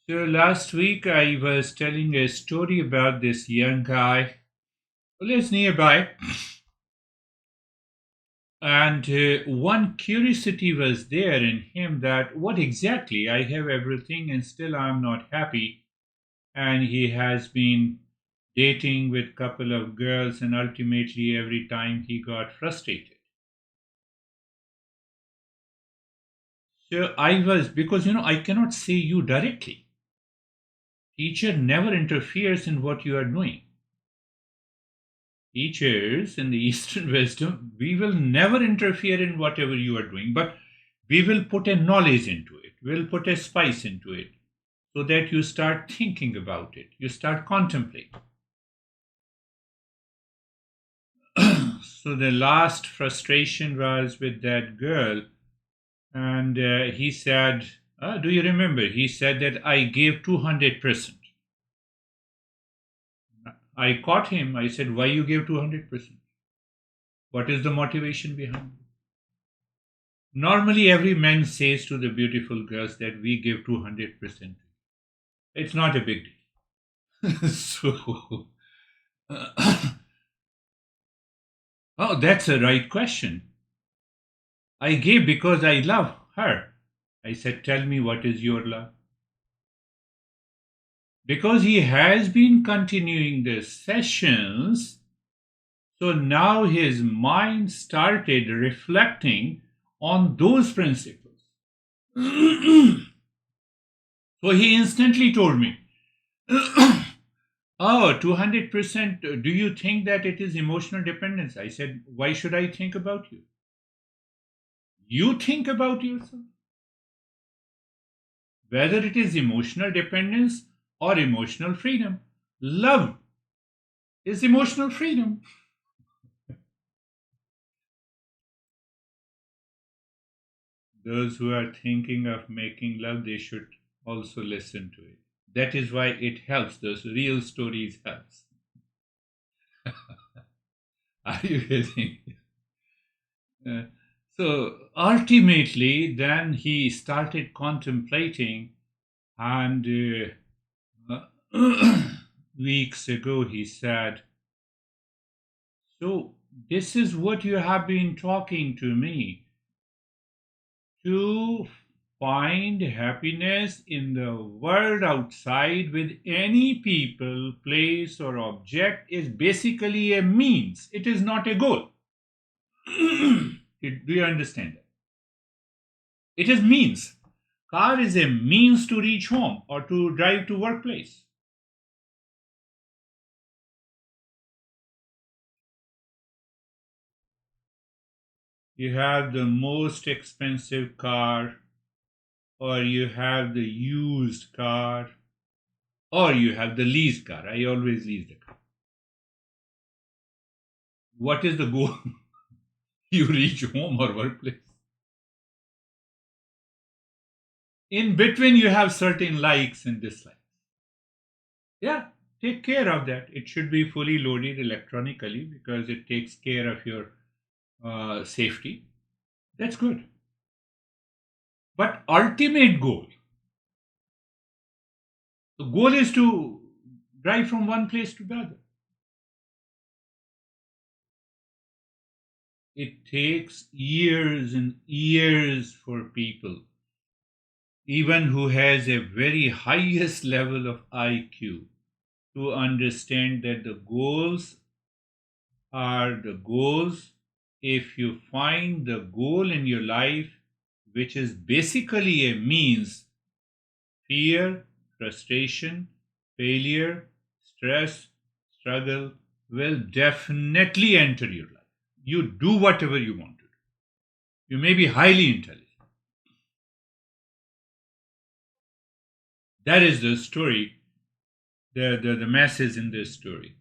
So last week I was telling a story about this young guy who lives nearby, and one curiosity was there in him that what exactly I have everything and still I'm not happy, and he has been dating with couple of girls and ultimately every time he got frustrated. So I was because I cannot say you directly. Teacher never interferes in what you are doing. Teachers in the Eastern wisdom, we will never interfere in whatever you are doing, but we will put a knowledge into it. We'll put a spice into it so that you start thinking about it. You start contemplating. So the last frustration was with that girl, and he said, do you remember? He said that I gave 200%. I caught him. I said, why you gave 200%? What is the motivation behind it? Normally, every man says to the beautiful girls that we give 200%. It's not a big deal. So, oh, that's a right question. I gave because I love her. I said, tell me what is your love? Because he has been continuing the sessions, so now his mind started reflecting on those principles. So he instantly told me, oh, 200%. Do you think that it is emotional dependence? I said, why should I think about you? You think about yourself. Whether it is emotional dependence or emotional freedom. Love is emotional freedom. Those who are thinking of making love, they should also listen to it. That is why it helps. Those real stories helps. Are you getting it? Uh, so ultimately, then he started contemplating, and weeks ago he said, so this is what you have been talking to me to find happiness in the world outside with any people, place, or object is basically a means. It is not a goal. Do you understand that? It is means. Car is a means to reach home or to drive to workplace. You have the most expensive car, or you have the used car, or you have the leased car. I always lease the car. What is the goal? You reach home or workplace. In between, you have certain likes and dislikes. Yeah, take care of that. It should be fully loaded electronically because it takes care of your safety. That's good. But ultimate goal, the goal is to drive from one place to the other. It takes years and years for people, even who has a very highest level of IQ, to understand that the goals are the goals. If you find the goal in your life, which is basically a means, fear, frustration, failure, stress, struggle will definitely enter your life. You do whatever you want to do. You may be highly intelligent. That is the story, the message in this story.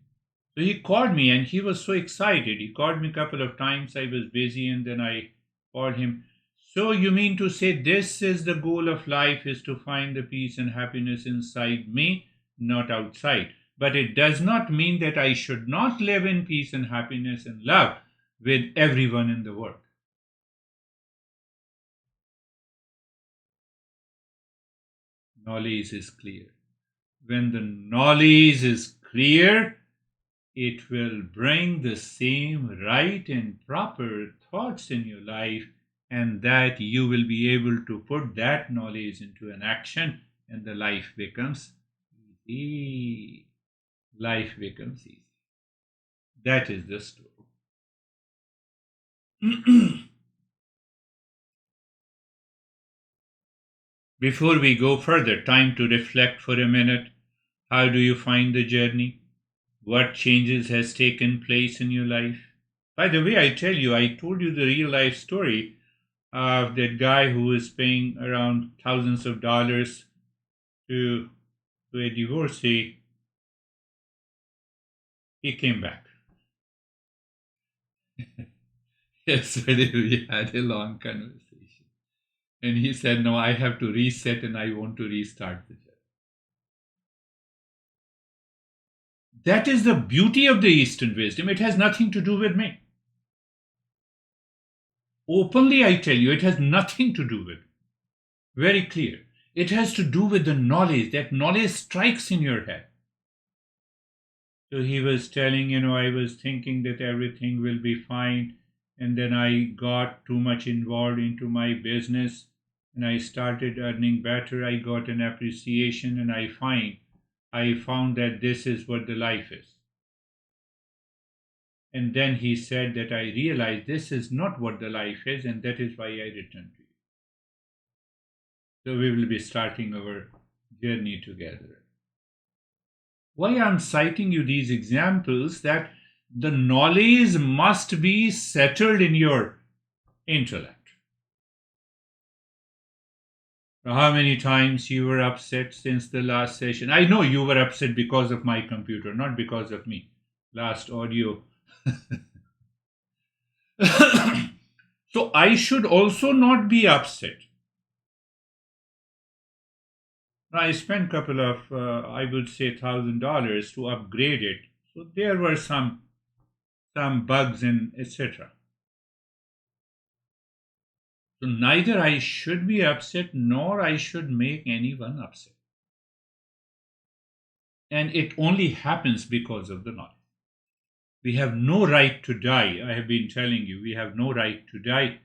So he called me and he was so excited. He called me a couple of times. I was busy and then I called him. So you mean to say this is the goal of life is to find the peace and happiness inside me, not outside. But it does not mean that I should not live in peace and happiness and love with everyone in the world. Knowledge is clear. When the knowledge is clear, it will bring the same right and proper thoughts in your life, and that you will be able to put that knowledge into an action, and the life becomes easy. Life becomes easy. That is the story. Before we go further, time to reflect for a minute. How do you find the journey? What changes has taken place in your life? By the way, I told you the real life story of that guy who was paying around thousands of dollars to, to a divorcee. He came back. Yesterday we had a long conversation. And he said, no, I have to reset and I want to restart the journey. That is the beauty of the Eastern wisdom. It has nothing to do with me. Openly, I tell you, it has nothing to do with me. Very clear. It has to do with the knowledge. That knowledge strikes in your head. So he was telling, I was thinking that everything will be fine. And then I got too much involved into my business and I started earning better. I got an appreciation and I found that this is what the life is. And then he said that I realized this is not what the life is, and that is why I returned to you. So we will be starting our journey together. Why I'm citing you these examples, that the knowledge must be settled in your intellect. How many times you were upset since the last session? I know you were upset because of my computer, not because of me. Last audio. So I should also not be upset. I spent a couple of, I would say, $1,000 to upgrade it. So there were some bugs and etc. So neither I should be upset nor I should make anyone upset. And it only happens because of the knowledge. We have no right to die. I have been telling you, we have no right to die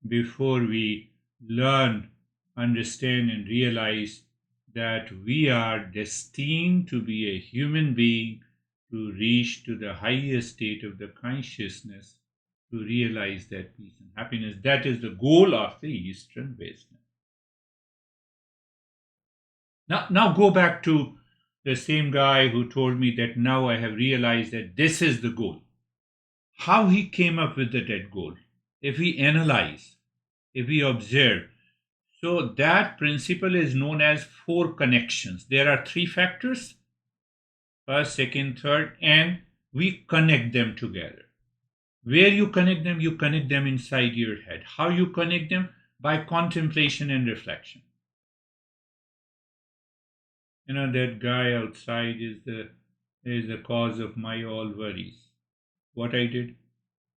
before we learn, understand, and realize that we are destined to be a human being, to reach to the highest state of the consciousness, to realize that peace and happiness. That is the goal of the Eastern wisdom. Now go back to the same guy who told me that now I have realized that this is the goal. How he came up with that goal, if we analyze, if we observe, so that principle is known as 4 connections. There are 3 factors, first, second, third, and we connect them together. Where you connect them inside your head. How you connect them? By contemplation and reflection. That guy outside is the cause of my all worries. What I did?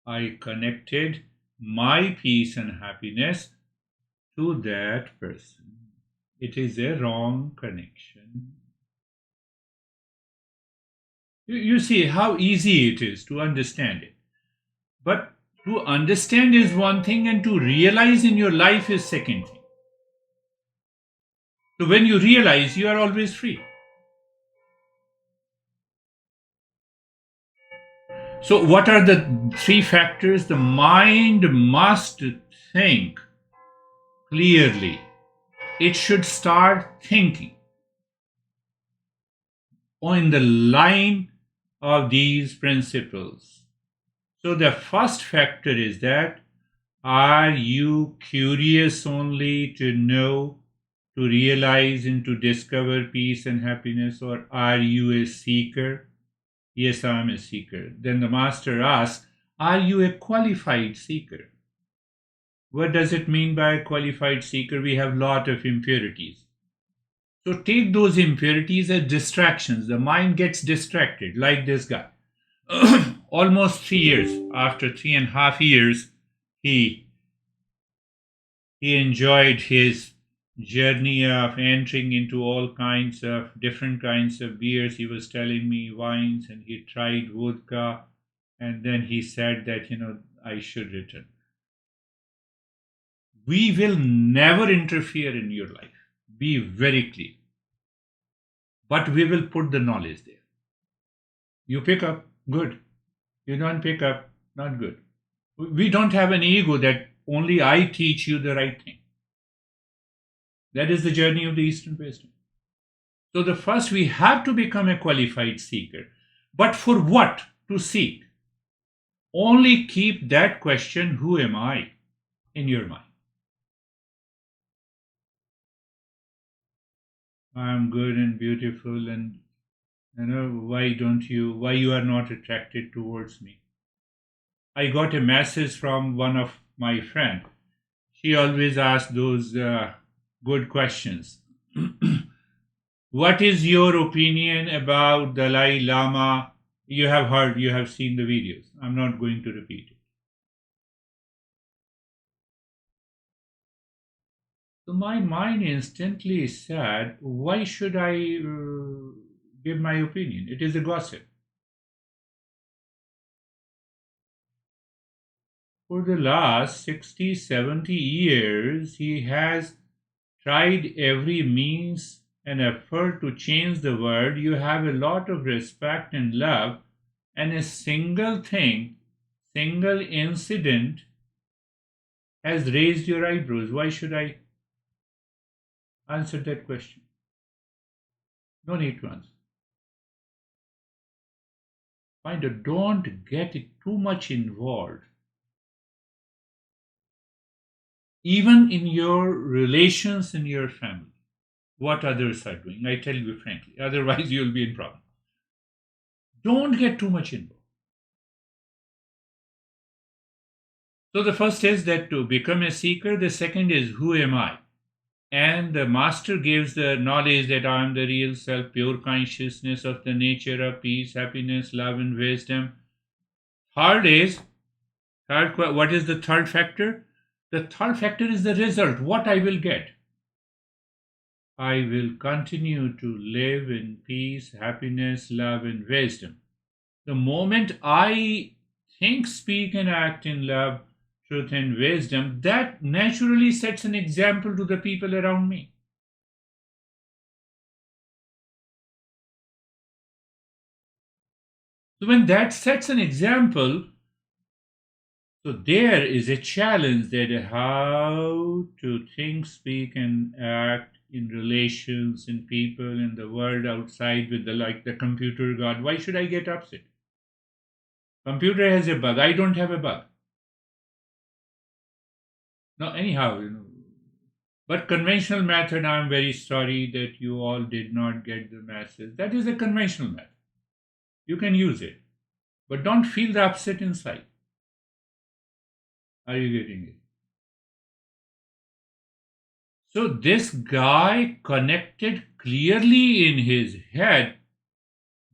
I connected my peace and happiness to that person. It is a wrong connection. You see how easy it is to understand it. But to understand is one thing, and to realize in your life is second thing. So when you realize, you are always free. So what are the 3 factors? The mind must think clearly. It should start thinking on the line of these principles. So the first factor is that, are you curious only to know, to realize, and to discover peace and happiness, or are you a seeker? Yes, I am a seeker. Then the master asks, are you a qualified seeker? What does it mean by a qualified seeker? We have a lot of impurities. So take those impurities as distractions. The mind gets distracted, like this guy. Almost 3 years, after 3.5 years, he enjoyed his journey of entering into all kinds of different kinds of beers. He was telling me wines, and he tried vodka, and then he said that, I should return. We will never interfere in your life. Be very clear. But we will put the knowledge there. You pick up, good. You don't pick up, not good. We don't have an ego that only I teach you the right thing. That is the journey of the Eastern wisdom. So the first, we have to become a qualified seeker. But for what to seek? Only keep that question, who am I, in your mind. I am good and beautiful, and why you are not attracted towards me. I got a message from one of my friend. She always asks those good questions. What is your opinion about Dalai Lama? You have heard, you have seen the videos. I'm not going to repeat it. So my mind instantly said, why should I give my opinion? It is a gossip. For the last 60, 70 years, he has tried every means and effort to change the world. You have a lot of respect and love, and a single thing, single incident has raised your eyebrows. Why should I answer that question? No need to answer. Find out, don't get it too much involved. Even in your relations in your family, what others are doing. I tell you frankly, otherwise you'll be in problem. Don't get too much involved. So the first is that to become a seeker, the second is, who am I? And the master gives the knowledge that I am the real self, pure consciousness of the nature of peace, happiness, love, and wisdom. Third is, what is the third factor? The third factor is the result, what I will get. I will continue to live in peace, happiness, love, and wisdom. The moment I think, speak, and act in love, truth, and wisdom, that naturally sets an example to the people around me. So, when that sets an example, so there is a challenge that how to think, speak, and act in relations, in people, in the world outside with the like the computer god. Why should I get upset? Computer has a bug. I don't have a bug. No, anyhow, But conventional method, I'm very sorry that you all did not get the message. That is a conventional method. You can use it. But don't feel the upset inside. Are you getting it? So this guy connected clearly in his head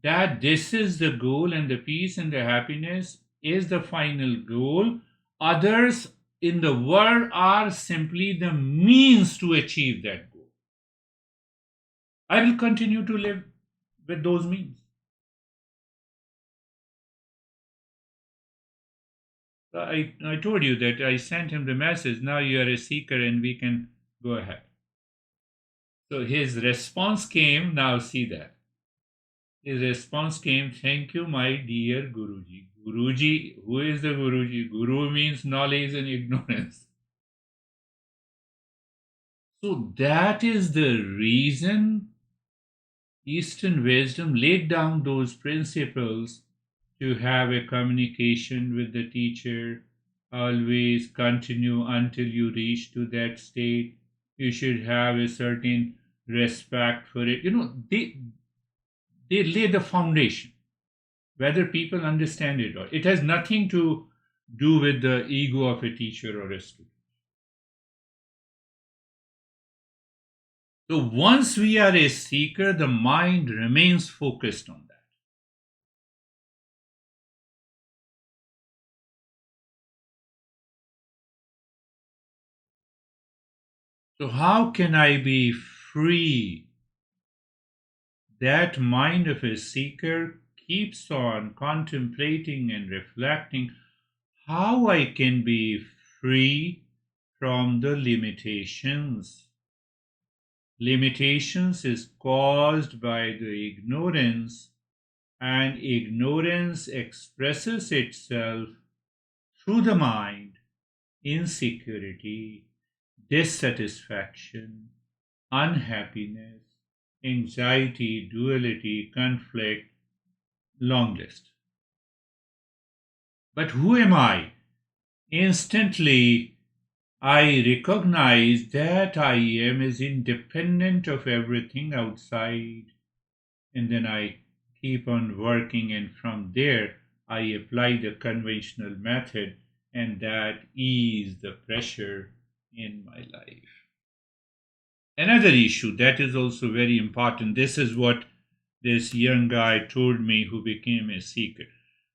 that this is the goal, and the peace and the happiness is the final goal. Others in the world are simply the means to achieve that goal. I will continue to live with those means. I told you that I sent him the message. Now you are a seeker and we can go ahead. So his response came. Now see that. His response came, thank you, my dear Guruji. Guruji, who is the Guruji? Guru means knowledge and ignorance. So that is the reason Eastern wisdom laid down those principles to have a communication with the teacher. Always continue until you reach to that state. You should have a certain respect for it. They lay the foundation, whether people understand it or it has nothing to do with the ego of a teacher or a student. So once we are a seeker, the mind remains focused on that. So, how can I be free? That mind of a seeker keeps on contemplating and reflecting how I can be free from the limitations. Limitations is caused by the ignorance, and ignorance expresses itself through the mind, insecurity, dissatisfaction, unhappiness, anxiety, duality, conflict, long list. But who am I? Instantly, I recognize that I am is independent of everything outside, and then I keep on working, and from there I apply the conventional method, and that ease the pressure in my life. Another issue that is also very important, this is what this young guy told me who became a seeker.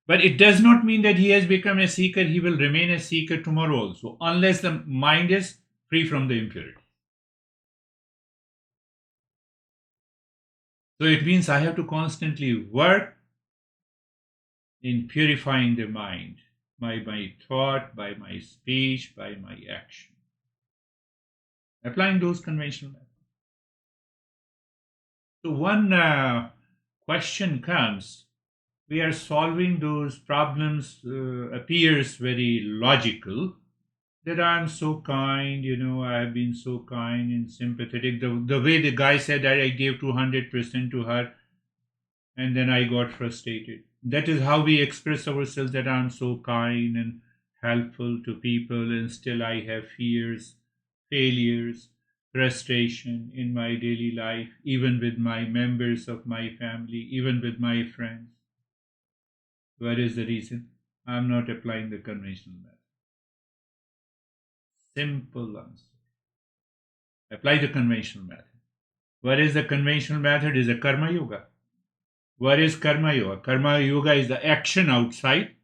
But it does not mean that he has become a seeker, he will remain a seeker tomorrow also, unless the mind is free from the impurity. So it means I have to constantly work in purifying the mind by my thought, by my speech, by my action. Applying those conventional methods. So one question comes, we are solving those problems appears very logical, that I'm so kind, I've been so kind and sympathetic. The way the guy said that I gave 200% to her, and then I got frustrated. That is how we express ourselves, that I'm so kind and helpful to people, and still I have fears, failures, frustration in my daily life, even with my members of my family, even with my friends. What is the reason? I'm not applying the conventional method. Simple answer. Apply the conventional method. What is the conventional method? Is a karma yoga. What is karma yoga? Karma yoga is the action outside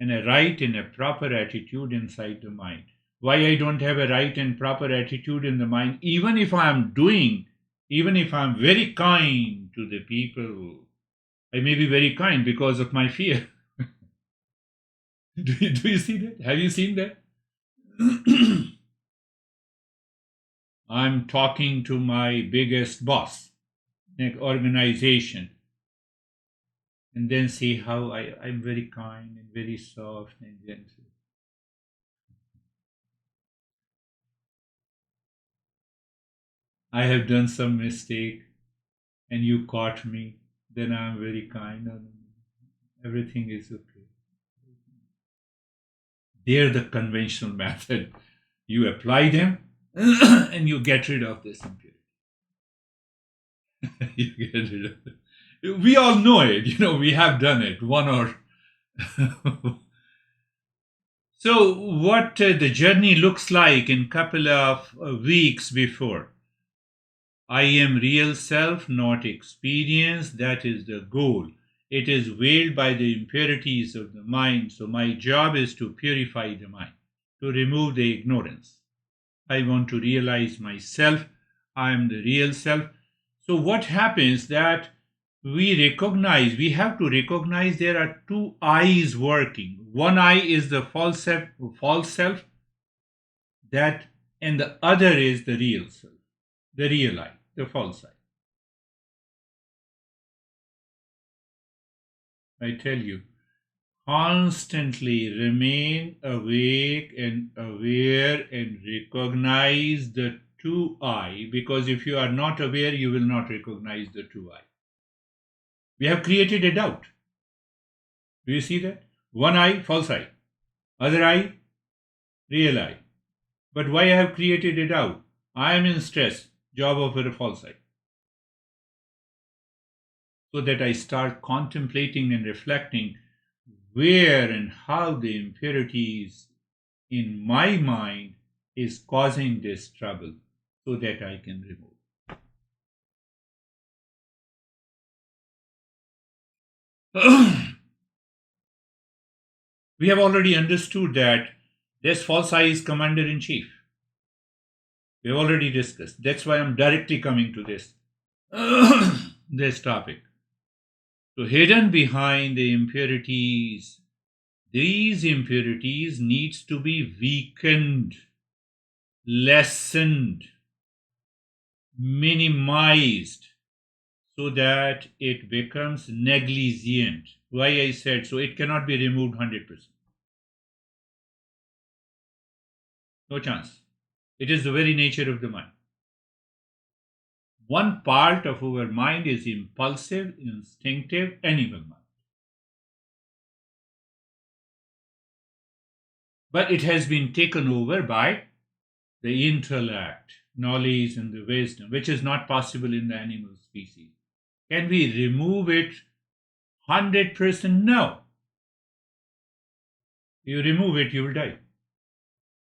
and a right and a proper attitude inside the mind. Why I don't have a right and proper attitude in the mind, even if even if I'm very kind to the people, I may be very kind because of my fear. Do you see that? Have you seen that? I'm talking to my biggest boss, like organization, and then see how I'm very kind and very soft and gentle. I have done some mistake and you caught me, then I'm very kind. No, no, no. Everything is okay. They're the conventional method. You apply them and you get rid of this impurity. You get rid of it. We all know it, we have done it, one or so what the journey looks like in couple of weeks before. I am real self, not experience. That is the goal. It is veiled by the impurities of the mind. So, my job is to purify the mind, to remove the ignorance. I want to realize myself. I am the real self. So, what happens that we have to recognize there are two eyes working. One eye is the false self, that, and the other is the real self, the real eye, the false eye. I tell you, constantly remain awake and aware and recognize the two eye, because if you are not aware, you will not recognize the two eye. We have created a doubt. Do you see that? One eye, false eye. Other eye, real eye. But why I have created a doubt? I am in stress, job of a false eye. So that I start contemplating and reflecting where and how the impurities in my mind is causing this trouble, so that I can remove. We have already understood that this false eye is commander in chief. We have already discussed. That's why I'm directly coming to this this topic. So hidden behind the impurities, these impurities needs to be weakened, lessened, minimized, so that it becomes negligent. Why I said so? It cannot be removed 100%. No chance. It is the very nature of the mind. One part of our mind is impulsive, instinctive, animal mind. But it has been taken over by the intellect, knowledge, and the wisdom, which is not possible in the animal species. Can we remove it 100%? No. You remove it, you will die.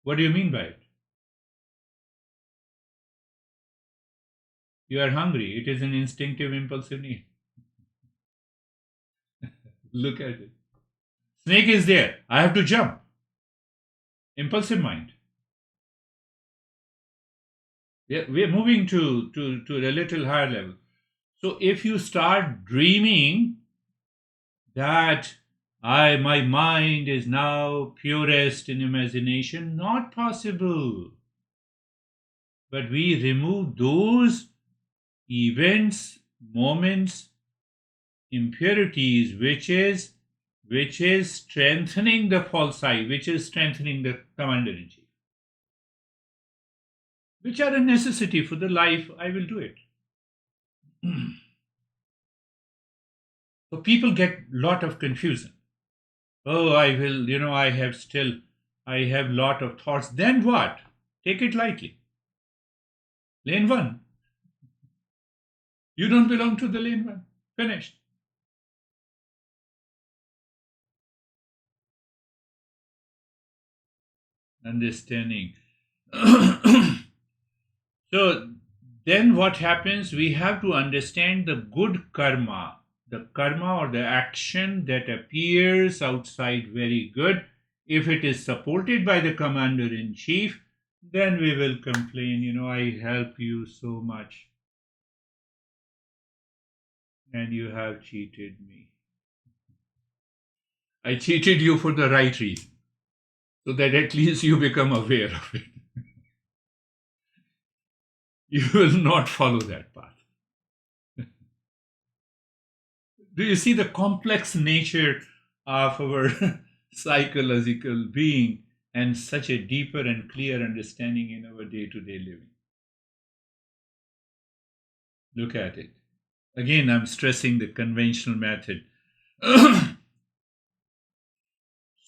What do you mean by it? You are hungry. It is an instinctive, impulsive need. Look at it. Snake is there. I have to jump. Impulsive mind. We're moving to a little higher level. So if you start dreaming that my mind is now purest in imagination, not possible. But we remove those events, moments, impurities, which is strengthening the false I, which is strengthening the commander in chief, which are a necessity for the life. I will do it. So people get lot of confusion. Oh, I will, I have lot of thoughts. Then what? Take it lightly. Lane one. You don't belong to the lane one. Finished. Understanding. So then what happens? We have to understand the good karma, the karma or the action that appears outside very good. If it is supported by the commander in chief, then we will complain, I help you so much and you have cheated me. I cheated you for the right reason, so that at least you become aware of it. You will not follow that path. Do you see the complex nature of our psychological being and such a deeper and clear understanding in our day to day living? Look at it. Again, I'm stressing the conventional method.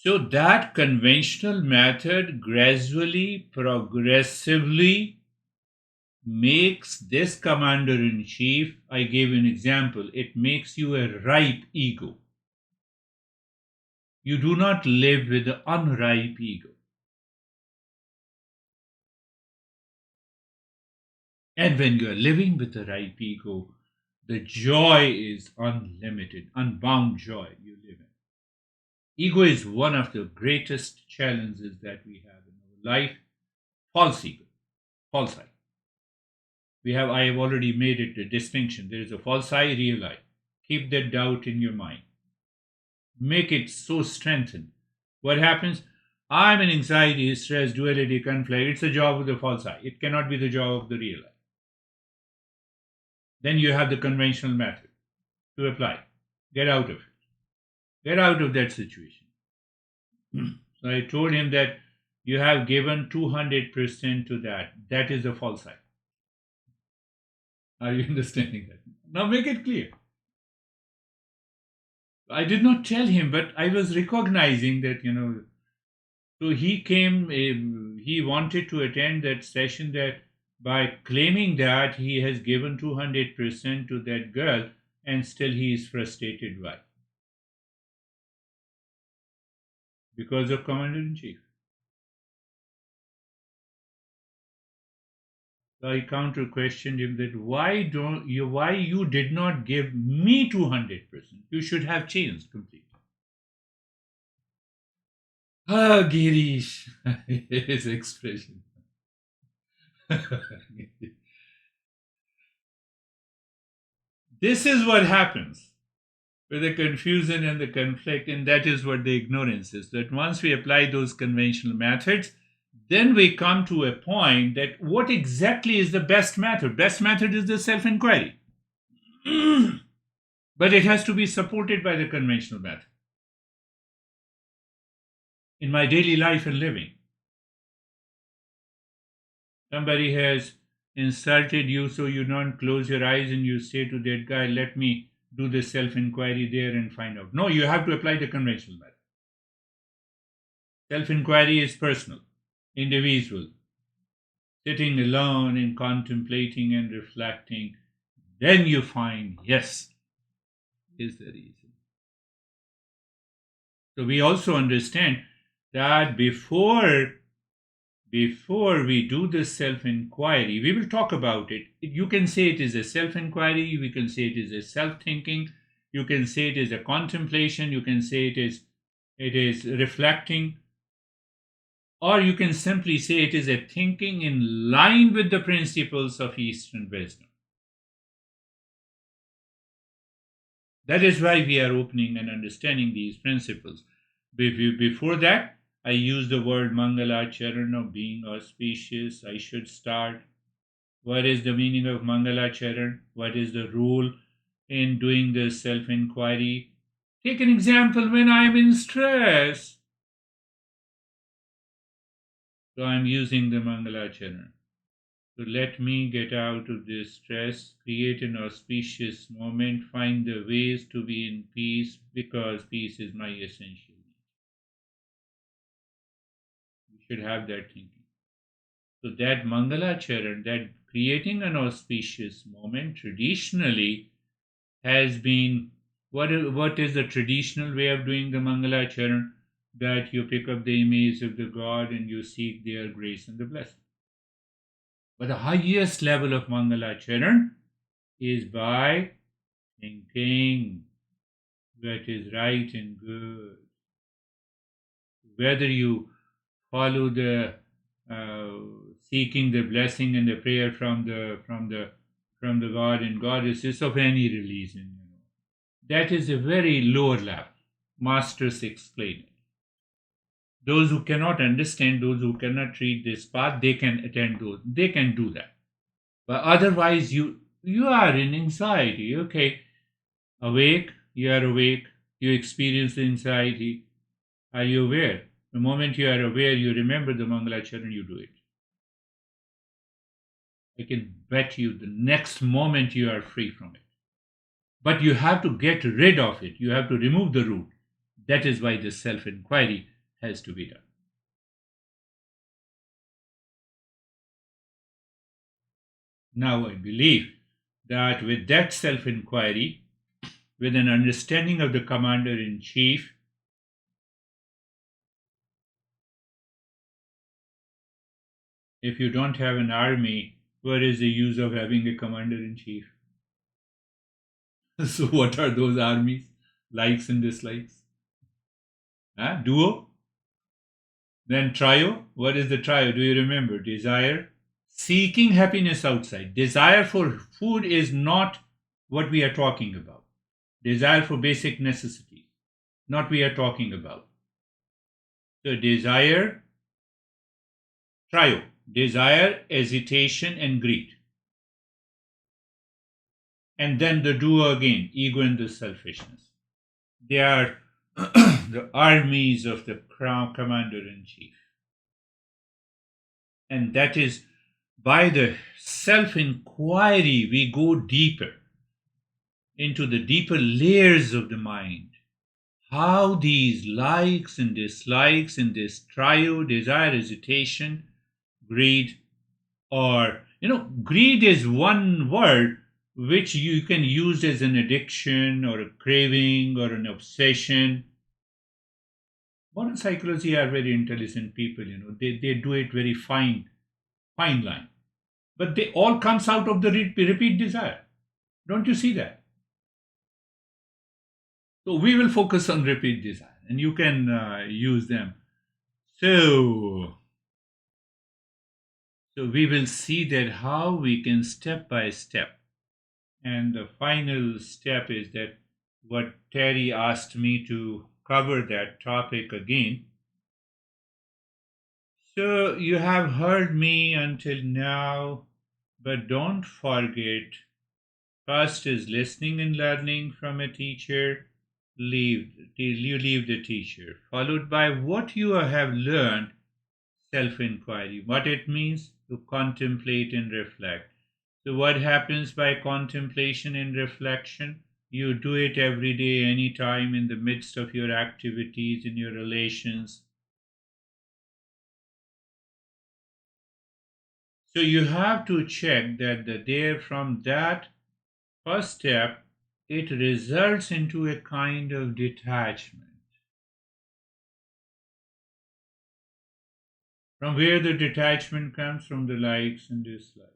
So, that conventional method gradually, progressively makes this commander in chief. I gave an example. It makes you a ripe ego. You do not live with the unripe ego. And when you are living with the ripe ego, the joy is unlimited, unbound joy you live in. Ego is one of the greatest challenges that we have in our life. False ego, false I. I have already made it a distinction. There is a false I, real I. Keep that doubt in your mind. Make it so strengthened. What happens? I'm in anxiety, stress, duality, conflict. It's the job of the false I. It cannot be the job of the real I. Then you have the conventional method to apply. Get out of it. Get out of that situation. So I told him that you have given 200% to that. That is the false I. Are you understanding that? Now make it clear. I did not tell him, but I was recognizing that, So he came, he wanted to attend that session, that by claiming that he has given 200% to that girl and still he is frustrated. Why? Because of Commander in Chief. So I counter questioned him that why you did not give me 200%? You should have changed completely. Ah, Girish, his expression. This is what happens with the confusion and the conflict, and that is what the ignorance is. That once we apply those conventional methods, then we come to a point that what exactly is the best method? Best method is the self inquiry. But it has to be supported by the conventional method. In my daily life and living, somebody has insulted you, so you don't close your eyes and you say to that guy, let me do the self inquiry there and find out. No, you have to apply the conventional method. Self inquiry is personal, individual, sitting alone and contemplating and reflecting. Then you find, yes, is the reason. So we also understand that before we do the self inquiry, we will talk about it. You can say it is a self inquiry, we can say it is a self thinking, you can say it is a contemplation, you can say it is reflecting, or you can simply say it is a thinking in line with the principles of Eastern wisdom. That is why we are opening and understanding these principles. Before that, I use the word Mangalacharan of being auspicious. I should start. What is the meaning of Mangalacharan? What is the rule in doing the self inquiry? Take an example when I am in stress. So I am using the Mangalacharan. So let me get out of this stress, create an auspicious moment, find the ways to be in peace because peace is my essential need. You should have that thinking. So that Mangalacharan, that creating an auspicious moment traditionally has been, what is the traditional way of doing the Mangalacharan? That you pick up the image of the God and you seek their grace and the blessing. But the highest level of Mangalacharan is by thinking what is right and good. Whether you follow the seeking the blessing and the prayer from the God and goddesses of any religion, that is a very lower level. Masters explain it. Those who cannot understand, those who cannot read this path, they can attend those. They can do that. But otherwise, you are in anxiety. Okay, awake. You are awake. You experience the anxiety. Are you aware? The moment you are aware, you remember the Mangalacharan, you do it. I can bet you the next moment you are free from it. But you have to get rid of it. You have to remove the root. That is why the self inquiry has to be done. Now, I believe that with that self inquiry, with an understanding of the commander in chief, if you don't have an army, what is the use of having a commander in chief? So, what are those armies? Likes and dislikes? Duo? Then trio? What is the trio? Do you remember? Desire, seeking happiness outside. Desire for food is not what we are talking about. Desire for basic necessities, not we are talking about. So desire, trio, desire, hesitation, and greed. And then the duo again, ego and the selfishness. They are the armies of the crown commander in chief. And that is by the self inquiry, we go deeper into the deeper layers of the mind. How these likes and dislikes in this trio, desire, hesitation, greed, or, greed is one word which you can use as an addiction or a craving or an obsession. Modern psychology are very intelligent people, they do it very fine line. But they all comes out of the repeat desire. Don't you see that? So we will focus on repeat desire and you can use them. So So we will see that how we can step by step. And the final step is that what Terry asked me to cover that topic again. So you have heard me until now, but don't forget first is listening and learning from a teacher. You leave the teacher, followed by what you have learned, self inquiry, what it means to contemplate and reflect. So, what happens by contemplation and reflection? You do it every day, anytime, in the midst of your activities, in your relations. So, you have to check that the day from that first step, it results into a kind of detachment. From where the detachment comes from the likes and dislikes.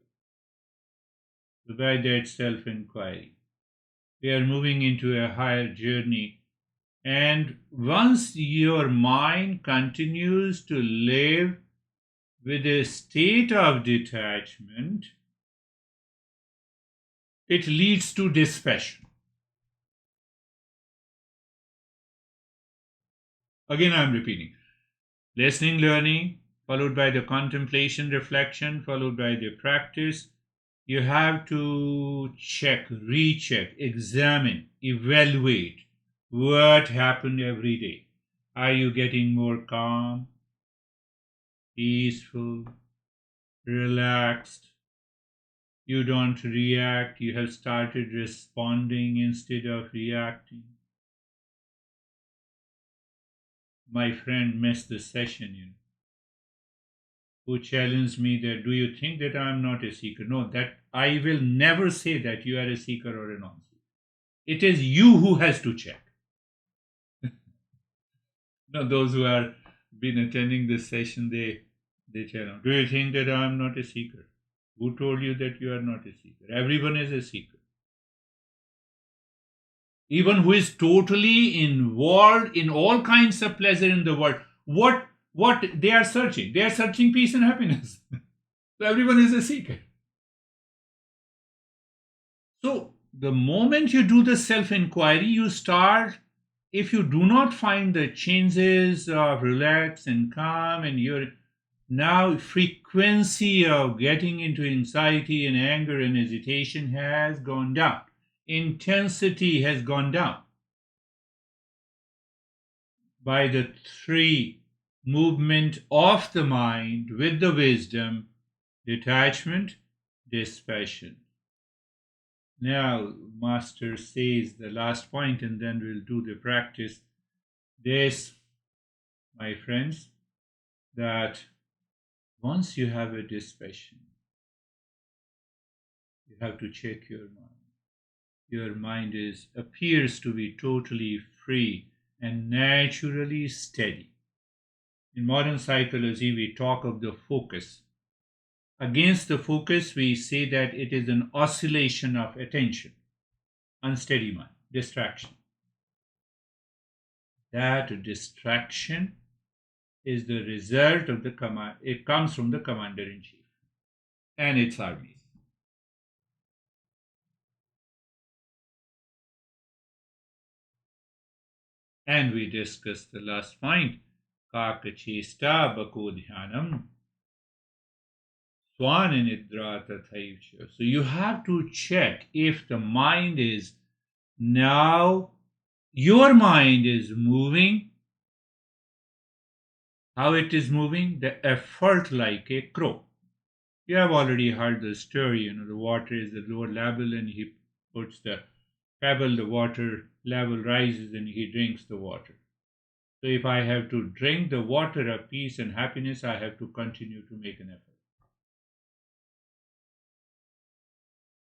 So by that self inquiry, we are moving into a higher journey. And once your mind continues to live with a state of detachment, it leads to dispassion. Again, I'm repeating listening, learning, followed by the contemplation, reflection, followed by the practice. You have to check, recheck, examine, evaluate what happened every day. Are you getting more calm, peaceful, relaxed? You don't react, you have started responding instead of reacting. My friend missed the session, who challenged me that, do you think that I am not a seeker? No, that I will never say that you are a seeker or a non-seeker. It is you who has to check. No, those who are been attending this session, they tell them, do you think that I am not a seeker? Who told you that you are not a seeker? Everyone is a seeker. Even who is totally involved in all kinds of pleasure in the world. What they are searching? They are searching peace and happiness. So everyone is a seeker. So the moment you do the self-inquiry, you start, if you do not find the changes of relax and calm, and your now frequency of getting into anxiety and anger and hesitation has gone down, intensity has gone down by the three movement of the mind with the wisdom, detachment, dispassion. Now, Master says the last point, and then we'll do the practice. This, my friends, that once you have a dispassion, you have to check your mind. Your mind appears to be totally free and naturally steady. In modern psychology, we talk of the focus. Against the focus, we say that it is an oscillation of attention, unsteady mind, distraction. That distraction is the result of the command. It comes from the commander in chief and its armies. And we discussed the last point. Kakachista bakodhyanam swananidra tathaivcha. So you have to check if the mind is now, your mind is moving, how it is moving, the effort like a crow. You have already heard the story, the water is the lower level and he puts the pebble, the water level rises and he drinks the water. So if I have to drink the water of peace and happiness, I have to continue to make an effort.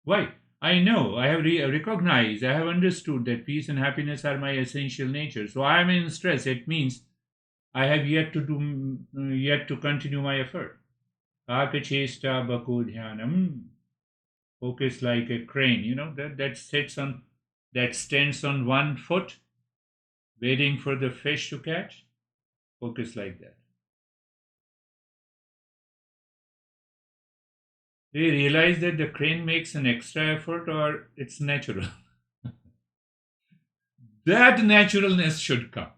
Why? I know, I have recognized, I have understood that peace and happiness are my essential nature. So I am in stress. It means I have yet to continue my effort. Kakachesta bakodhyanam, focus like a crane, that stands on one foot, waiting for the fish to catch. Focus like that. They realize that the crane makes an extra effort or it's natural. That naturalness should come.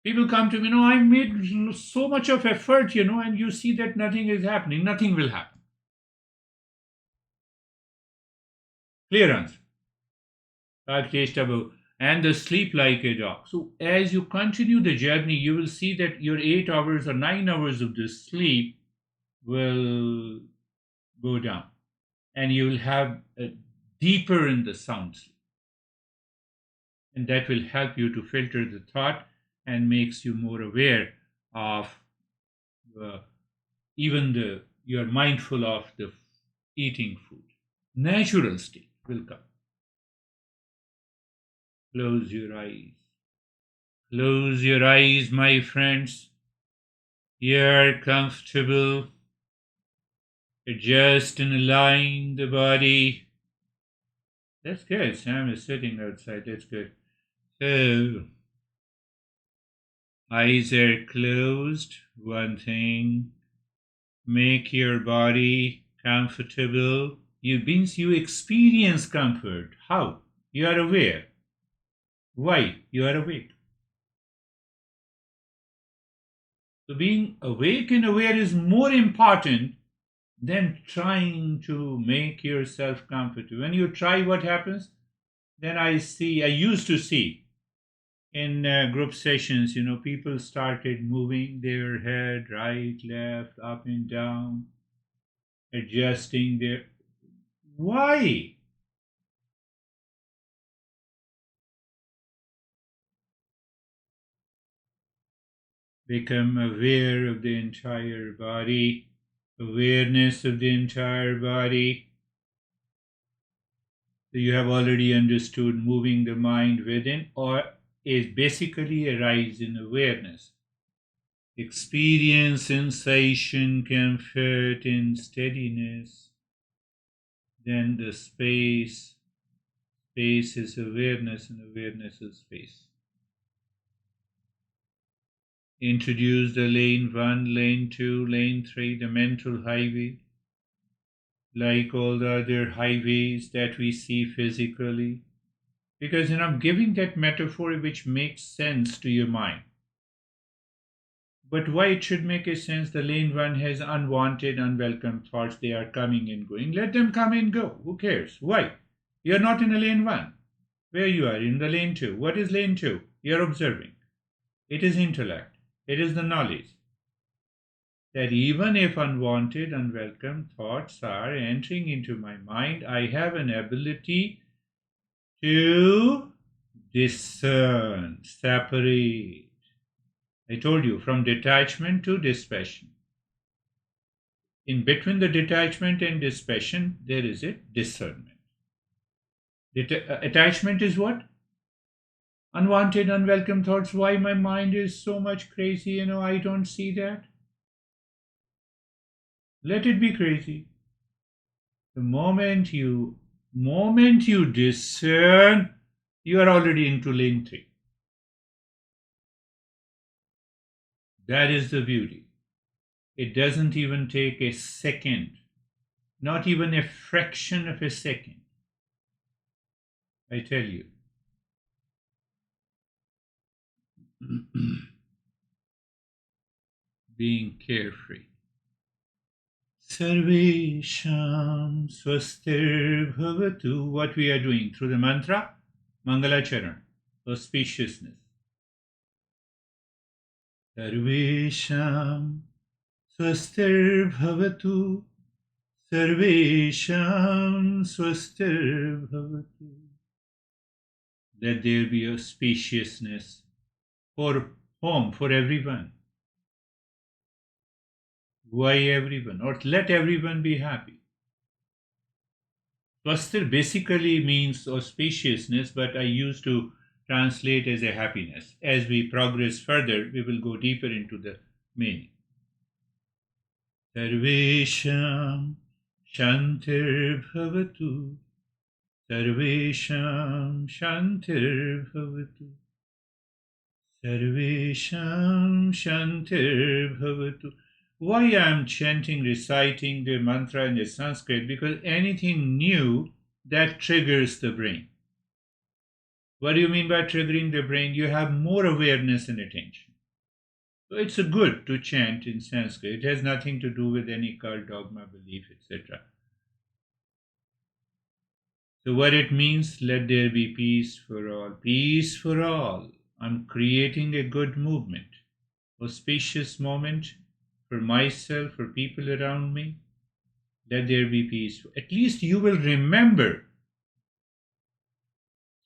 People come to me, I made so much of effort, and you see that nothing is happening. Nothing will happen. Clear answer. Taste above. And the sleep like a dog. So as you continue the journey, you will see that your 8 hours or 9 hours of the sleep will go down, and you will have a deeper in the sound sleep, and that will help you to filter the thought and makes you more aware of uh, even the you're mindful of the eating food. Natural state will come. Close your eyes. Close your eyes, my friends. You're comfortable. Adjust and align the body. That's good. Sam is sitting outside. That's good. So, eyes are closed. One thing. Make your body comfortable. Means you experience comfort. How? You are aware. Why? You are awake. So being awake and aware is more important than trying to make yourself comfortable. When you try, what happens? Then I used to see in group sessions, people started moving their head right, left, up and down, adjusting their. Why? Become aware of the entire body, awareness of the entire body. So you have already understood moving the mind within, or is basically a rise in awareness. Experience sensation, comfort, and steadiness. Then the space. Space is awareness, and awareness is space. Introduce the lane 1, lane 2, lane 3, the mental highway, like all the other highways that we see physically. Because I'm giving that metaphor which makes sense to your mind. But why it should make a sense? The lane 1 has unwanted, unwelcome thoughts. They are coming and going. Let them come and go. Who cares? Why? You're not in a lane 1. Where you are? In the lane 2. What is lane 2? You're observing. It is intellect. It is the knowledge that even if unwanted, unwelcome thoughts are entering into my mind, I have an ability to discern, separate. I told you, from detachment to dispassion. In between the detachment and dispassion, there is a discernment. Attachment is what? Unwanted, unwelcome thoughts. Why my mind is so much crazy? I don't see that. Let it be crazy. The moment you discern, you are already into lane 3. That is the beauty. It doesn't even take a second, not even a fraction of a second. I tell you. Being carefree. Sarvesham swastir bhavatu. What we are doing through the mantra, Mangalacharan, auspiciousness. Sarvesham swastir bhavatu. Sarvesham swastir bhavatu. Let there be auspiciousness for whom? For everyone. Why everyone? Or let everyone be happy. Swastir basically means auspiciousness, but I used to translate as a happiness. As we progress further, we will go deeper into the meaning. Sarvesham Shantir Bhavatu. Sarvesham Shantir Bhavatu. Sarvesham Shantir Bhavatu. Why I am chanting, reciting the mantra in the Sanskrit? Because anything new that triggers the brain. What do you mean by triggering the brain? You have more awareness and attention. So it's a good to chant in Sanskrit. It has nothing to do with any cult, dogma, belief, etc. So what it means, let there be peace for all. Peace for all. I'm creating a good movement, auspicious moment for myself, for people around me. Let there be peace. At least you will remember.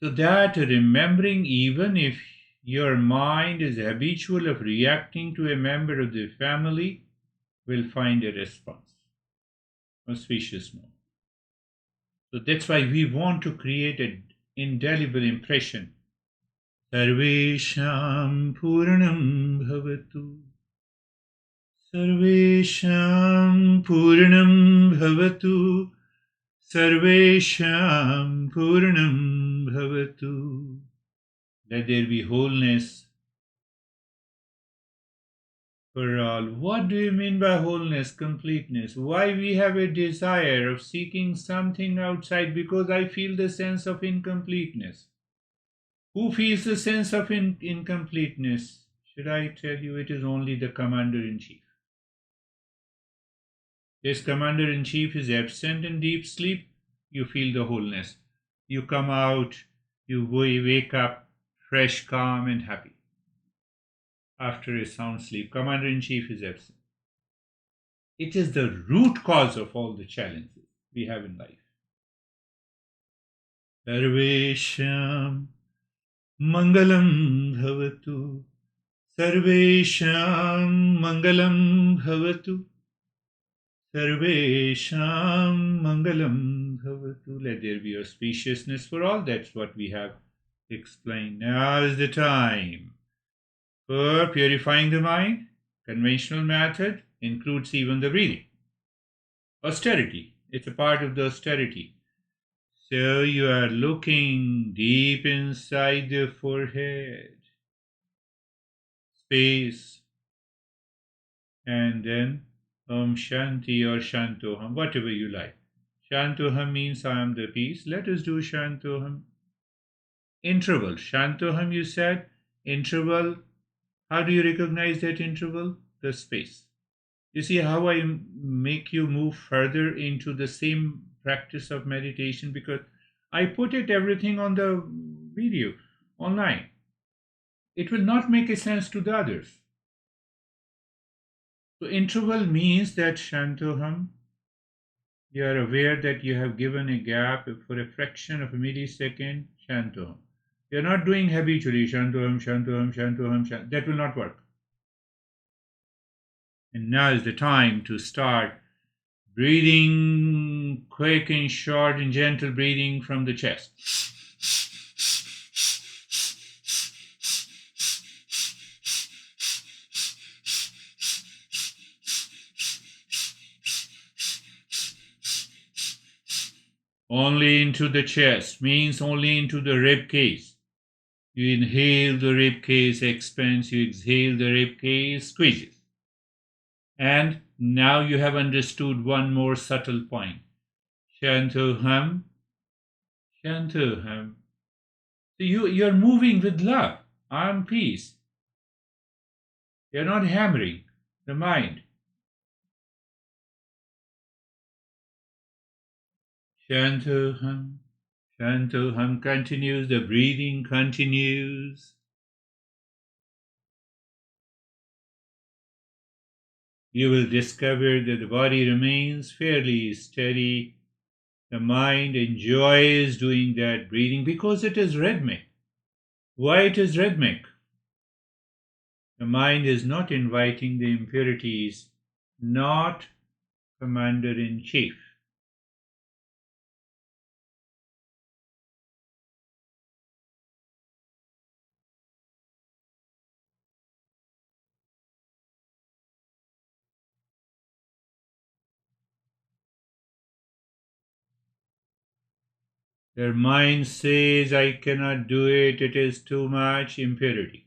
So that remembering, even if your mind is habitual of reacting to a member of the family, will find a response. Auspicious moment. So that's why we want to create an indelible impression. Sarvesham Purnam Bhavatu. Sarvesham Purnam Bhavatu. Sarvesham Purnam Bhavatu. Let there be wholeness for all. What do you mean by wholeness, completeness? Why we have a desire of seeking something outside? Because I feel the sense of incompleteness. Who feels the sense of incompleteness? Should I tell you, it is only the commander-in-chief. This commander-in-chief is absent in deep sleep, you feel the wholeness. You come out, you wake up fresh, calm, and happy. After a sound sleep, commander-in-chief is absent. It is the root cause of all the challenges we have in life. Sarvesham Mangalam Bhavatu. Sarvesham Mangalam Bhavatu. Sarvesham Mangalam Bhavatu. Let there be auspiciousness for all. That's what we have explained. Now is the time for purifying the mind. Conventional method includes even the breathing. Austerity. It's a part of the austerity. So you are looking deep inside the forehead, space, and then Om Shanti or Shantoham, whatever you like. Shantoham means I am the peace. Let us do Shantoham. Interval. Shantoham, you said. Interval. How do you recognize that interval? The space. You see how I make you move further into the same practice of meditation, because I put everything on the video online. It will not make a sense to the others. So interval means that Shantoham, you are aware that you have given a gap for a fraction of a millisecond, Shantoham. You are not doing habitually Shantoham, Shantoham, Shantoham, Shantoham. That will not work. And now is the time to start breathing quick and short and gentle breathing from the chest. Only into the chest means only into the rib cage. You inhale, the rib cage expands. You exhale, the rib cage squeezes. And now you have understood one more subtle point. Shantoham, Shantoham. So you're moving with love. I'm peace. You're not hammering the mind. Shantoham, Shantoham continues, the breathing continues. You will discover that the body remains fairly steady. The mind enjoys doing that breathing because it is rhythmic. Why it is rhythmic? The mind is not inviting the impurities, not commander-in-chief. Their mind says, I cannot do it, it is too much impurity.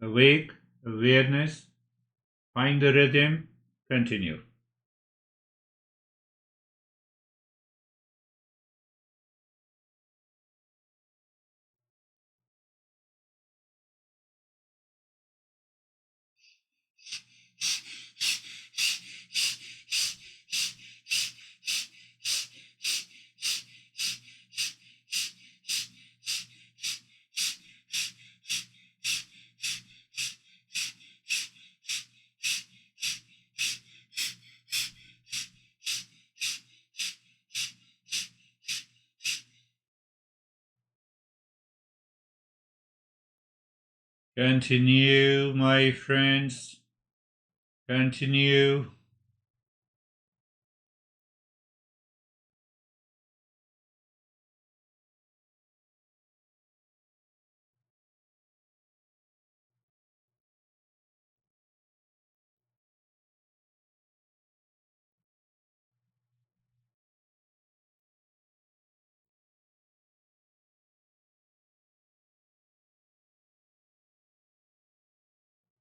Awake, awareness, Find the rhythm, continue. Continue, my friends. Continue.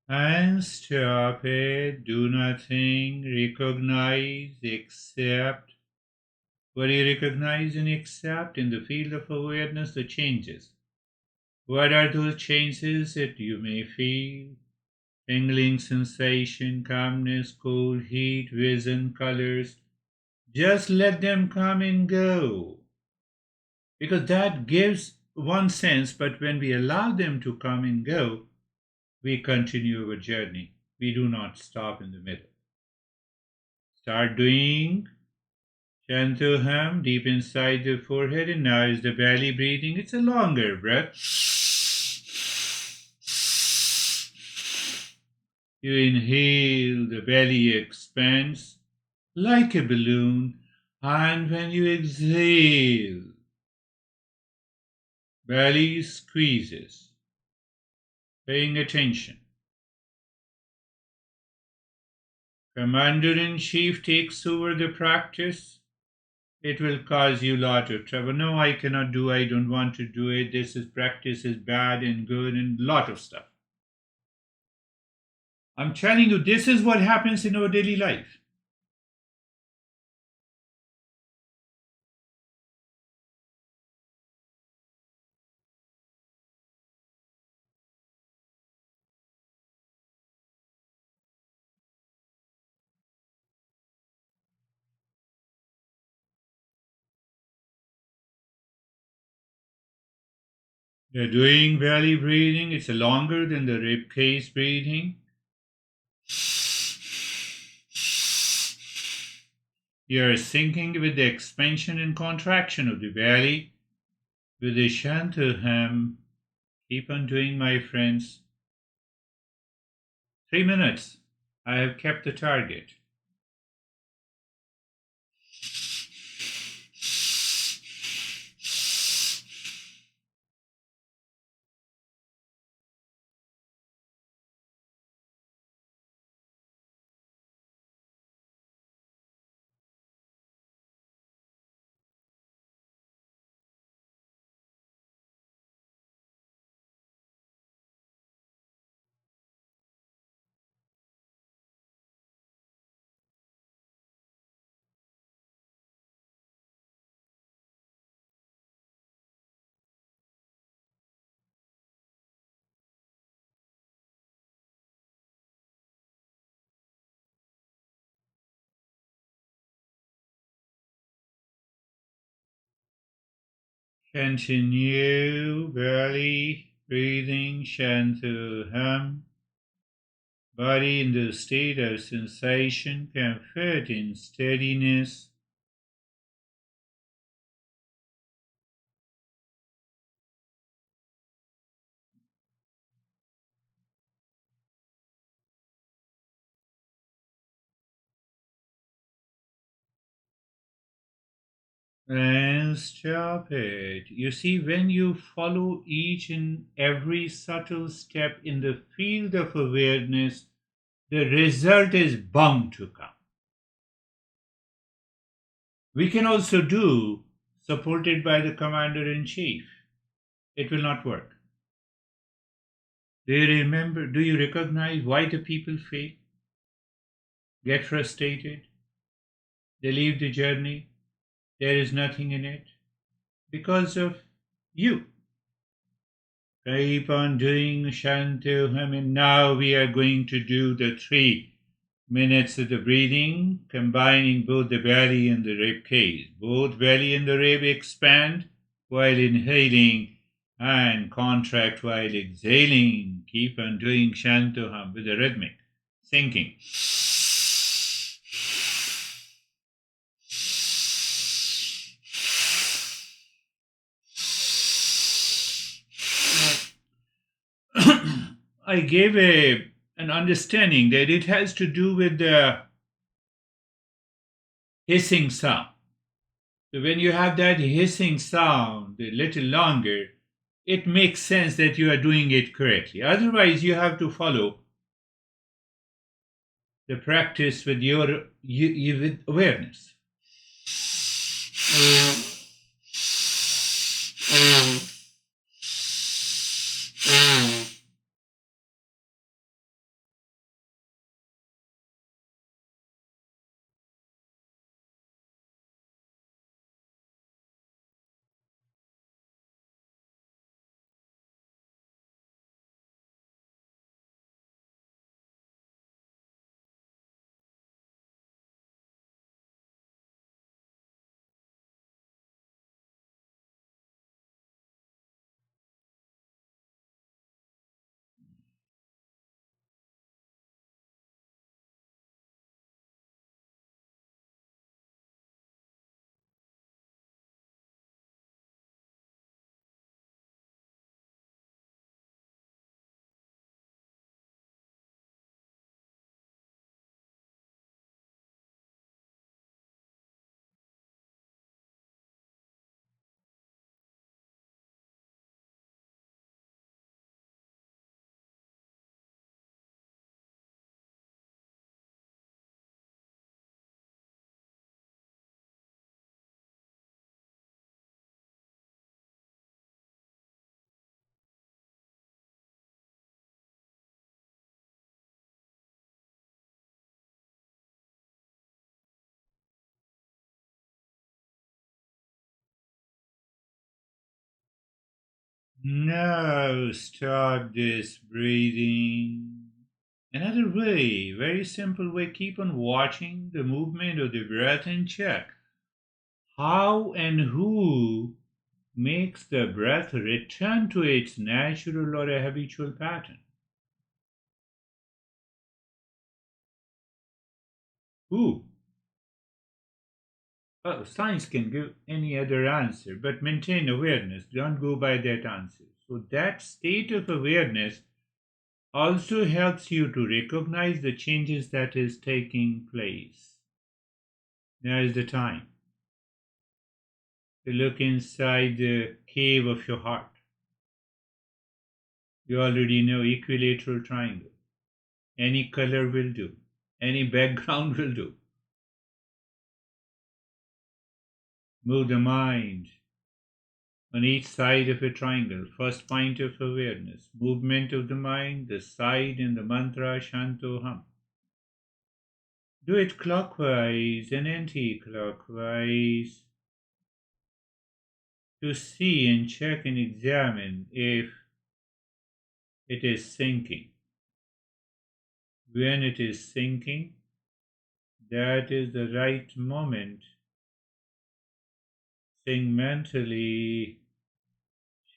And stop it. Do nothing. Recognize, accept. What do you recognize and accept in the field of awareness? The changes. What are those changes that you may feel? Tingling sensation, calmness, cold, heat, vision, colors. Just let them come and go. Because that gives one sense, but when we allow them to come and go, we continue our journey. We do not stop in the middle. Start doing Shantuham deep inside the forehead, and now is the belly breathing. It's a longer breath. You inhale, the belly expands like a balloon, and when you exhale, belly squeezes. Paying attention. Commander-in-Chief takes over the practice. It will cause you a lot of trouble. No, I cannot do, I don't want to do it. This is practice is bad and good and lot of stuff. I'm telling you, this is what happens in our daily life. You're doing belly breathing. It's longer than the rib cage breathing. You're syncing with the expansion and contraction of the belly with the Shantuham. Keep on doing, my friends. 3 minutes. I have kept the target. Continue belly breathing Shantuham. Body in the state of sensation, comfort and steadiness. And stop it. You see, when you follow each and every subtle step in the field of awareness, the result is bound to come. We can also do supported by the commander in chief. It will not work. Do you remember, do you recognize why the people fail? get frustrated, they leave the journey, there is nothing in it because of you. Keep on doing Shanti. Now we are going to do the 3 minutes of the breathing, combining both the belly and the rib cage. Both belly and the rib expand while inhaling and contract while exhaling. Keep on doing Shantuham with the rhythmic sinking. I gave an understanding that it has to do with the hissing sound. So when you have that hissing sound a little longer, it makes sense that you are doing it correctly. Otherwise, you have to follow the practice with with awareness. Now start this breathing. Another way, very simple way, keep on watching the movement of the breath and check how and who makes the breath return to its natural or a habitual pattern. Who? Science can give any other answer, but maintain awareness. Don't go by that answer. So, that state of awareness also helps you to recognize the changes that is taking place. Now is the time to look inside the cave of your heart. You already know equilateral triangle. Any color will do. Any background will do. Move the mind on each side of a triangle. First point of awareness. Movement of the mind, the side, and the mantra Shantoham. Do it clockwise and anti-clockwise to see and check and examine if it is sinking. When it is sinking, that is the right moment. Sing mentally,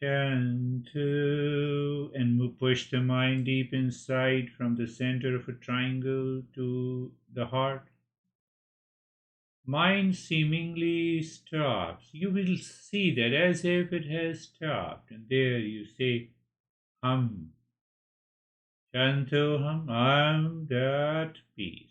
chant, and push the mind deep inside from the center of a triangle to the heart. Mind seemingly stops. You will see that as if it has stopped, and there you say, hum. Shanto hum, I'm that peace.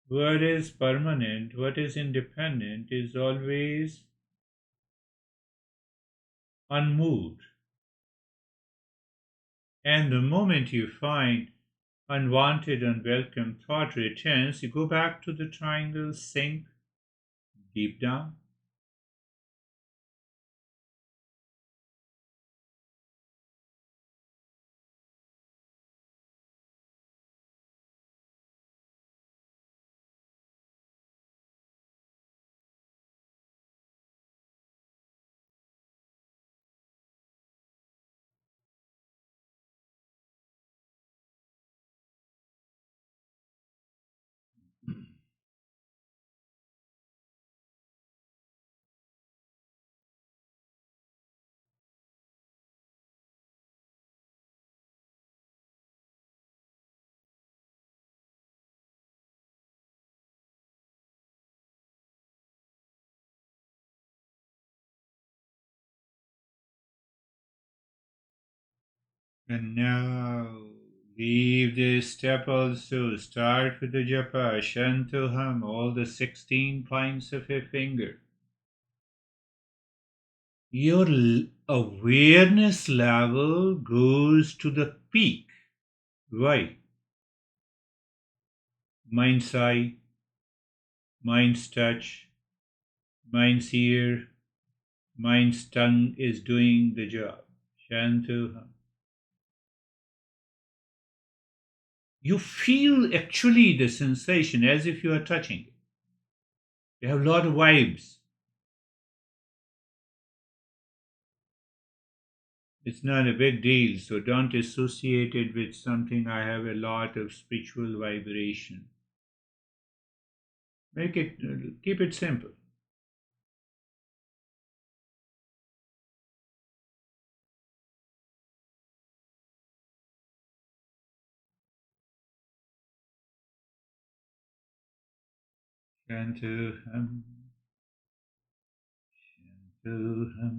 What is permanent, what is independent, is always unmoved. And the moment you find unwanted, unwelcome thought returns, you go back to the triangle, sink deep down. And now leave this step also. Start with the japa, shantoham, all the 16 points of your finger. Your awareness level goes to the peak. Why? Mind's eye, mind's touch, mind's ear, mind's tongue is doing the job. Shantoham. You feel actually the sensation as if you are touching it. You have a lot of vibes. It's not a big deal, so don't associate it with something I have a lot of spiritual vibration. Keep it simple. Shantoham, shantoham.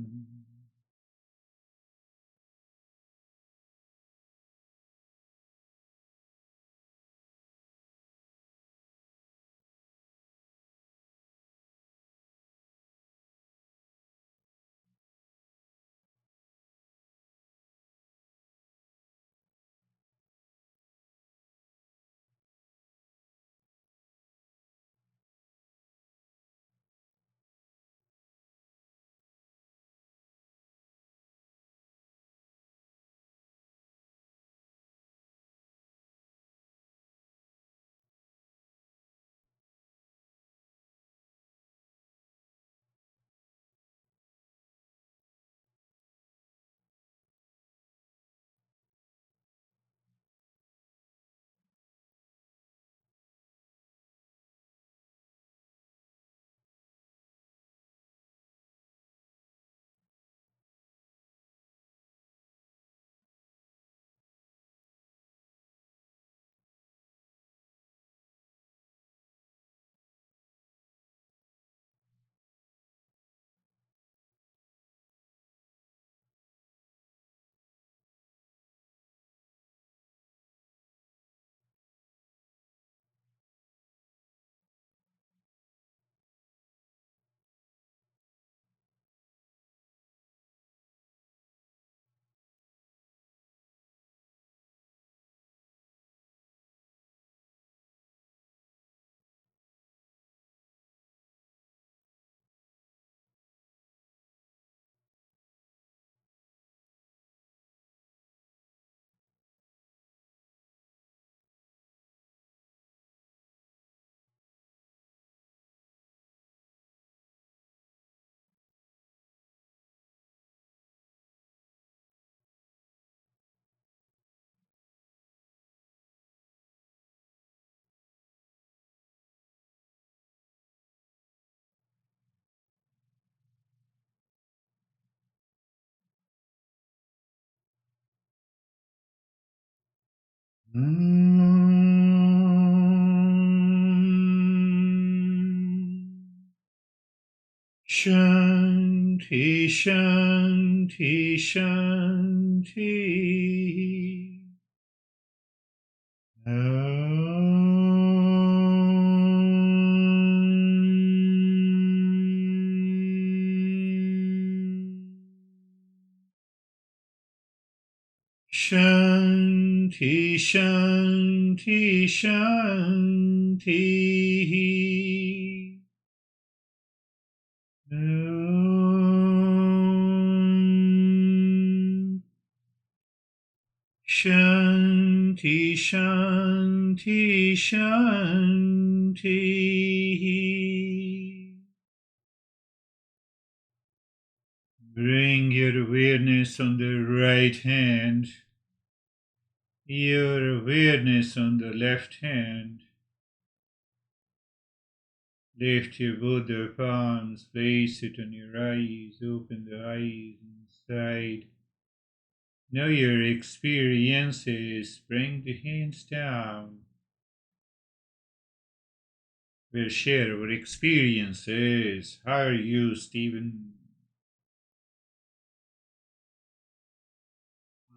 Shanti, shanti, shanti. Shanti, shanti, shanti. Shanti, shanti, shanti. Bring your awareness on the right hand, your awareness on the left hand. Lift your both the palms, place it on your eyes, open the eyes inside. Know your experiences, bring the hands down. We'll share our experiences. How are you, Stephen?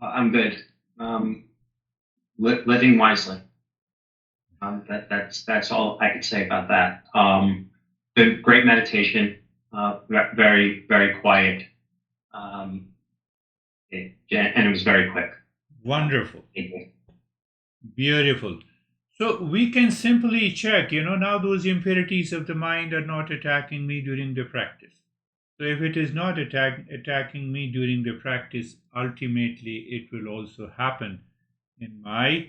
I'm good. Living wisely. That's all I could say about that. Good, great meditation. Very very quiet. Um, and it was very quick. Wonderful. Thank you. Beautiful. So we can simply check, now those impurities of the mind are not attacking me during the practice. So if it is not attacking me during the practice, ultimately it will also happen in my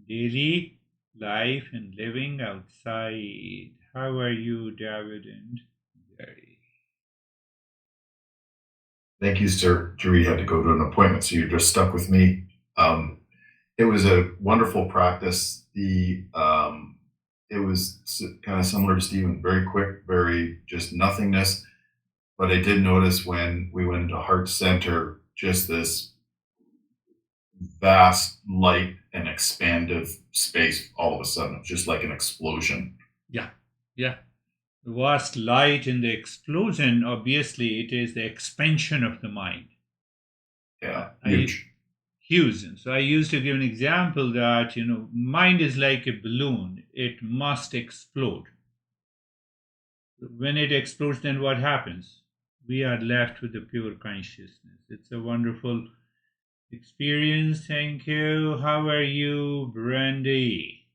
daily life and living outside. How are you, David and Gary? Thank you, sir. Drew, had to go to an appointment, so you're just stuck with me. It was a wonderful practice. It was kind of similar to Stephen, very quick, very just nothingness. But I did notice when we went into heart center, just this vast light and expansive space all of a sudden. It was just like an explosion. Yeah, yeah. The vast light in the explosion, obviously, it is the expansion of the mind. Yeah, I huge. Huge. So I used to give an example that, mind is like a balloon. It must explode. When it explodes, then what happens? We are left with the pure consciousness. It's a wonderful experience. Thank you. How are you, Brandy?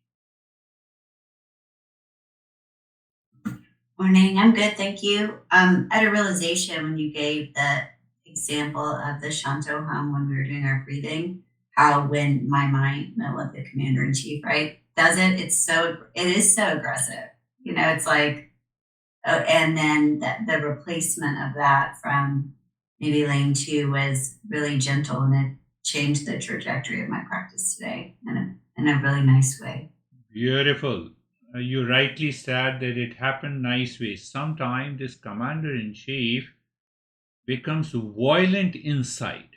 Morning. I'm good, thank you. I had a realization when you gave the example of the Shanto hum when we were doing our breathing, how when my mind, like the commander in chief, right, does it, it is so aggressive. It's like, and then the replacement of that from maybe lane two was really gentle, and it changed the trajectory of my practice today in a really nice way. Beautiful. You rightly said that it happened nice way. Sometimes this commander in chief becomes violent inside.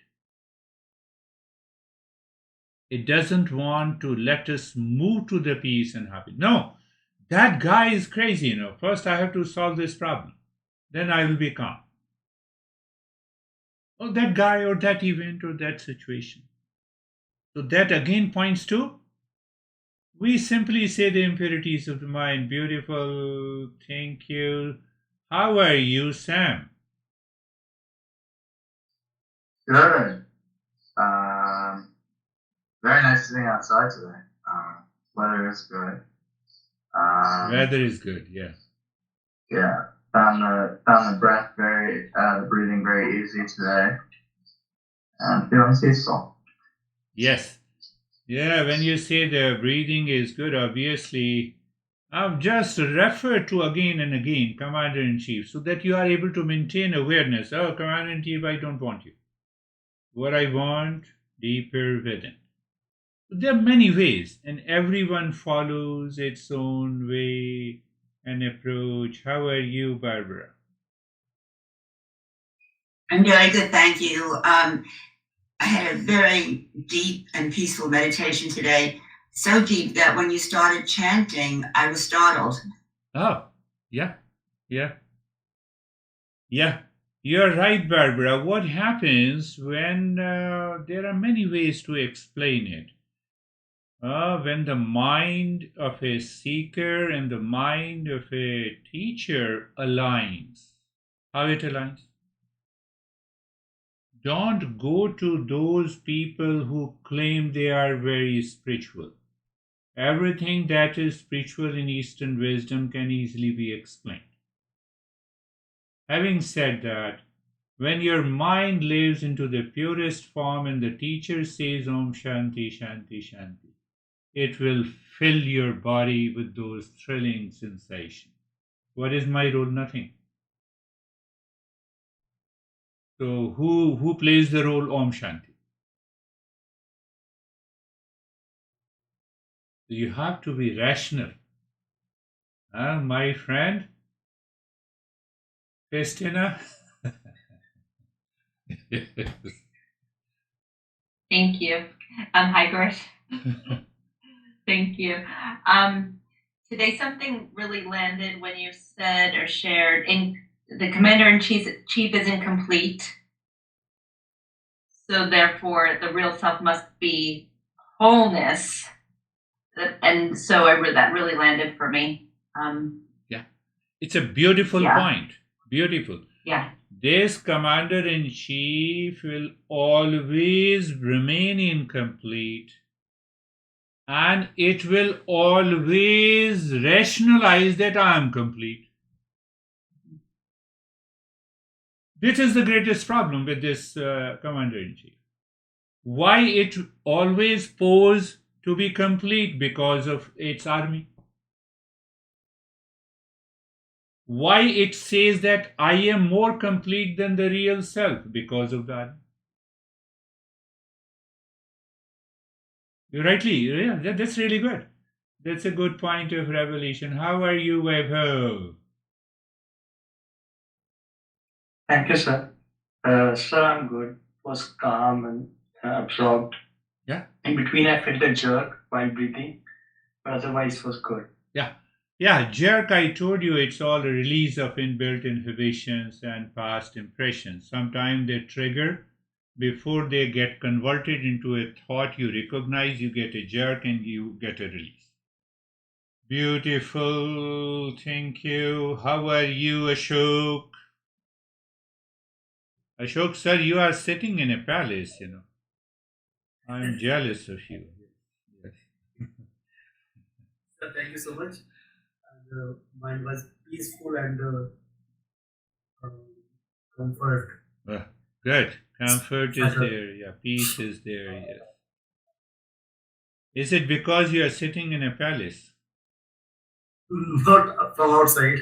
It doesn't want to let us move to the peace and happiness. No, that guy is crazy. First, I have to solve this problem. Then I will be calm. Or that guy, or that event, or that situation. So that again points to we simply say the impurities of the mind. Beautiful. Thank you. How are you, Sam? Good. Very nice sitting outside today. Weather is good. Weather is good. Yeah. Yeah. Found the the breathing very easy today, and feeling peaceful. Yes. Yeah. When you say the breathing is good, obviously, I've just referred to again and again Commander in Chief so that you are able to maintain awareness. Oh, Commander in Chief, I don't want you. What I want, deeper within. There are many ways, and everyone follows its own way and approach. How are you, Barbara? I'm doing good, thank you. I had a very deep and peaceful meditation today. So deep that when you started chanting, I was startled. Oh, yeah, yeah, yeah. You're right, Barbara. What happens when there are many ways to explain it? When the mind of a seeker and the mind of a teacher aligns. How it aligns? Don't go to those people who claim they are very spiritual. Everything that is spiritual in Eastern wisdom can easily be explained. Having said that, when your mind lives into the purest form and the teacher says Om Shanti Shanti Shanti, it will fill your body with those thrilling sensations. What is my role? Nothing. So who plays the role Om Shanti? You have to be rational. My friend, Christina. Thank you. Hi, Girish. Thank you. Today, something really landed when you said or shared in the commander in chief is incomplete. So therefore, the real self must be wholeness. And so that really landed for me. It's a beautiful Yeah. point. Beautiful. Yeah. This commander-in-chief will always remain incomplete, and it will always rationalize that I am complete. This is the greatest problem with this commander-in-chief. Why it always pose to be complete? Because of its army. Why it says that I am more complete than the real self? Because of that. You're rightly, yeah, that's really good. That's a good point of revelation. How are you, Vaibhav? Thank you, sir. Sir, I'm good. Was calm and absorbed. Yeah. In between, I felt a jerk while breathing, but otherwise was good. Yeah, jerk, I told you it's all a release of inbuilt inhibitions and past impressions. Sometimes they trigger before they get converted into a thought you recognize, you get a jerk and you get a release. Beautiful, thank you. How are you, Ashok? Ashok, sir, you are sitting in a palace, you know. I'm jealous of you. Yes. Sir, thank you so much. And, mine was peaceful and comfort. Good. Comfort is there. Yeah. Peace is there. Yes. Is it because you are sitting in a palace? Not from outside,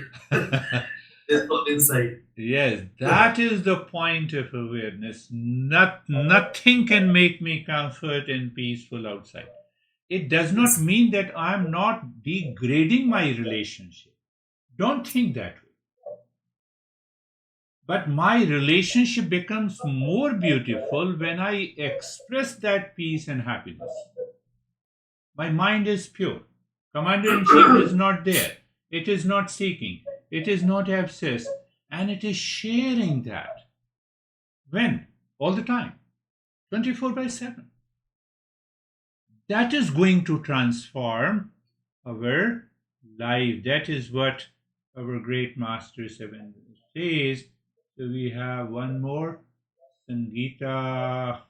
it's from inside. Yes, that is the point of awareness. Nothing can make me comfort and peaceful outside. It does not mean that I am not degrading my relationship. Don't think that way. But my relationship becomes more beautiful when I express that peace and happiness. My mind is pure. Commander in chief is not there. It is not seeking. It is not obsessed. And it is sharing that. When? All the time. 24/7. That is going to transform our life. That is what our great master seven says. So we have one more. Sangeeta.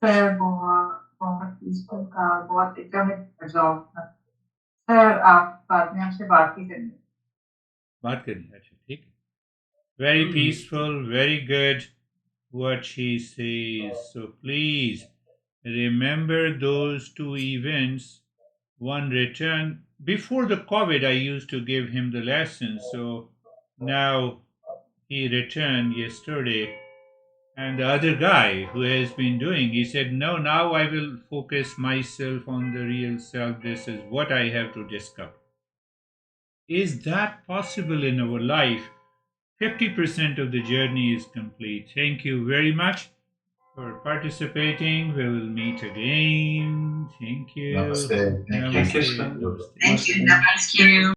Sir बहुत peaceful का बहुत एकदम absorb था sir आप बाद में आपसे बात ही करेंगे बात करनी है अच्छा ठीक है very peaceful very good what she says so please remember those two events one return before the COVID I used to give him the lesson so now he returned yesterday. And the other guy who has been doing, he said, no, now I will focus myself on the real self. This is what I have to discover. Is that possible in our life? 50% of the journey is complete. Thank you very much for participating. We will meet again. Thank you. Namaste. Thank you. Namaste. Thank you. Namaste. Thank you. Namaste.